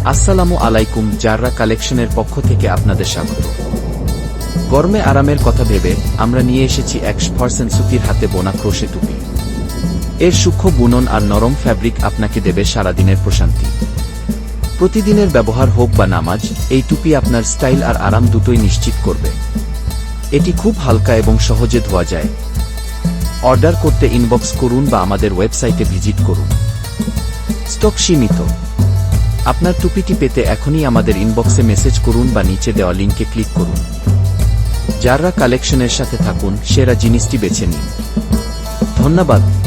আসসালামু আলাইকুম, জাররা কালেকশনের পক্ষ থেকে আপনাদের স্বাগত। গরমে আরামের কথা ভেবে আমরা নিয়ে এসেছি 100% সুতির হাতে বোনা ক্রোশে টুপি। এর সূক্ষ্ম বুনন আর নরম ফ্যাব্রিক আপনাকে দেবে সারাদিনের প্রশান্তি। প্রতিদিনের ব্যবহার হোক বা নামাজ, এই টুপি আপনার স্টাইল আর আরাম দুটোই নিশ্চিত করবে। এটি খুব হালকা এবং সহজে ধোয়া যায়। অর্ডার করতে ইনবক্স করুন বা আমাদের ওয়েবসাইটে ভিজিট করুন। স্টক সীমিত। আপনার টুপিটি পেতে এখনই আমাদের ইনবক্সে মেসেজ করুন বা নিচে দেওয়া লিঙ্কে ক্লিক করুন। জাররা কালেকশনের সাথে থাকুন, সেরা জিনিসটি বেছে নিন। ধন্যবাদ।